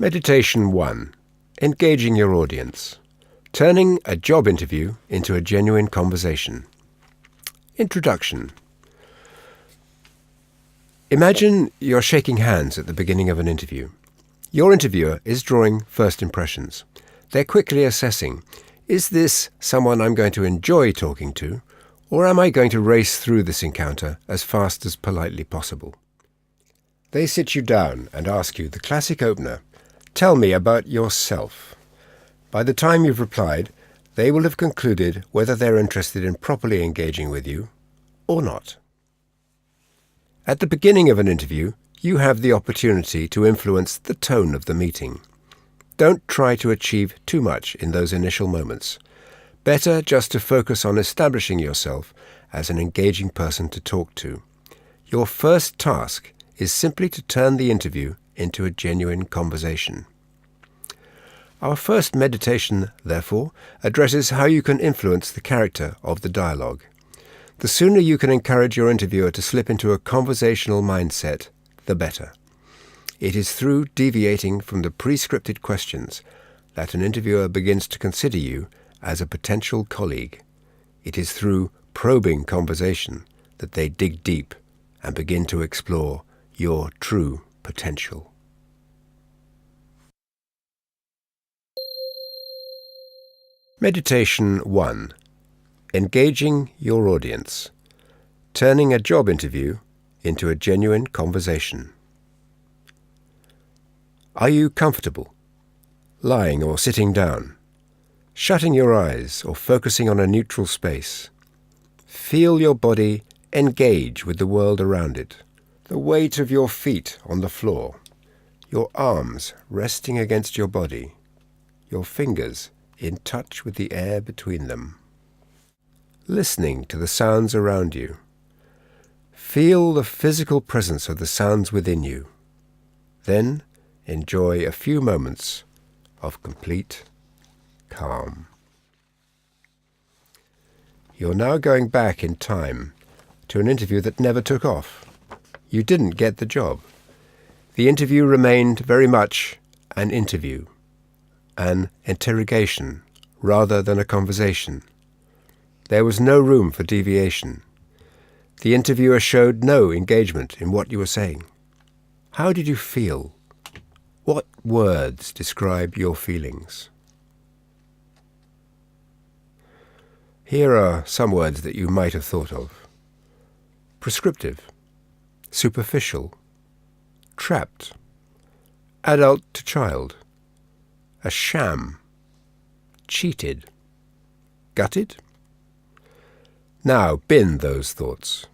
Meditation 1. Engaging your audience. Turning a job interview into a genuine conversation. Introduction. Imagine you're shaking hands at the beginning of an interview. Your interviewer is drawing first impressions. They're quickly assessing, is this someone I'm going to enjoy talking to, or am I going to race through this encounter as fast as politely possible? They sit you down and ask you the classic opener, tell me about yourself. By the time you've replied, they will have concluded whether they're interested in properly engaging with you or not. At the beginning of an interview, you have the opportunity to influence the tone of the meeting. Don't try to achieve too much in those initial moments. Better just to focus on establishing yourself as an engaging person to talk to. Your first task is simply to turn the interview into a genuine conversation. Our first meditation, therefore, addresses how you can influence the character of the dialogue. The sooner you can encourage your interviewer to slip into a conversational mindset, the better. It is through deviating from the pre-scripted questions that an interviewer begins to consider you as a potential colleague. It is through probing conversation that they dig deep and begin to explore your true potential. Meditation 1. Engaging your audience. Turning a job interview into a genuine conversation. Are you comfortable? Lying or sitting down? Shutting your eyes or focusing on a neutral space? Feel your body engage with the world around it. The weight of your feet on the floor. Your arms resting against your body. Your fingers in touch with the air between them. Listening to the sounds around you. Feel the physical presence of the sounds within you. Then enjoy a few moments of complete calm. You're now going back in time to an interview that never took off. You didn't get the job. The interview remained very much an interview, an interrogation rather than a conversation. There was no room for deviation. The interviewer showed no engagement in what you were saying. How did you feel? What words describe your feelings? Here are some words that you might have thought of. Prescriptive, superficial, trapped, adult to child, a sham, cheated, gutted. Now bin those thoughts.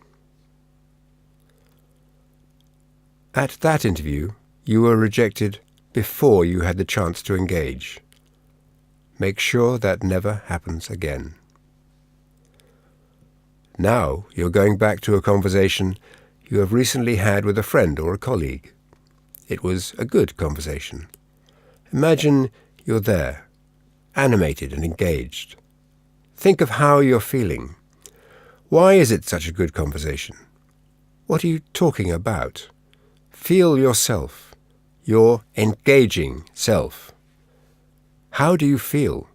At that interview, you were rejected before you had the chance to engage. Make sure that never happens again. Now you're going back to a conversation you have recently had with a friend or a colleague. It was a good conversation. Imagine you're there, animated and engaged. Think of how you're feeling. Why is it such a good conversation? What are you talking about? Feel yourself, your engaging self. How do you feel?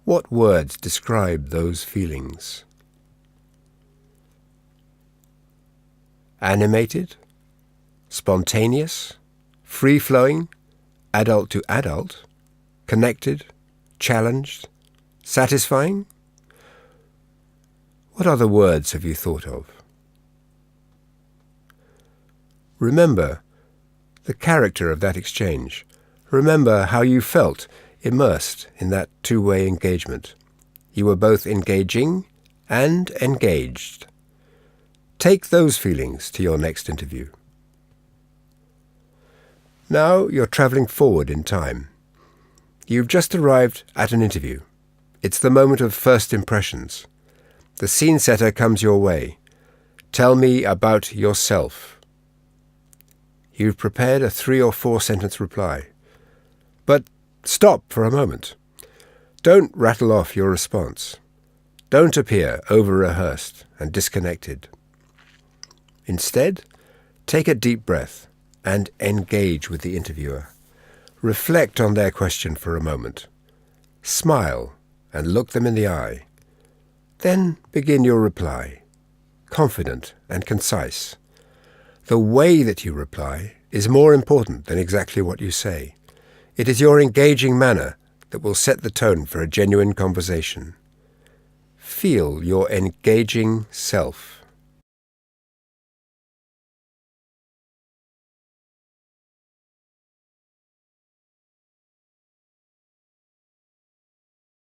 What words describe those feelings? Animated, spontaneous, free-flowing, adult to adult, connected, challenged, satisfying? What other words have you thought of? Remember the character of that exchange. Remember how you felt immersed in that two-way engagement. You were both engaging and engaged. Take those feelings to your next interview. Now you're travelling forward in time. You've just arrived at an interview. It's the moment of first impressions. The scene setter comes your way. Tell me about yourself. You've prepared a 3 or 4 sentence reply. But stop for a moment. Don't rattle off your response. Don't appear over-rehearsed and disconnected. Instead, take a deep breath and engage with the interviewer. Reflect on their question for a moment. Smile and look them in the eye. Then begin your reply, confident and concise. The way that you reply is more important than exactly what you say. It is your engaging manner that will set the tone for a genuine conversation. Feel your engaging self.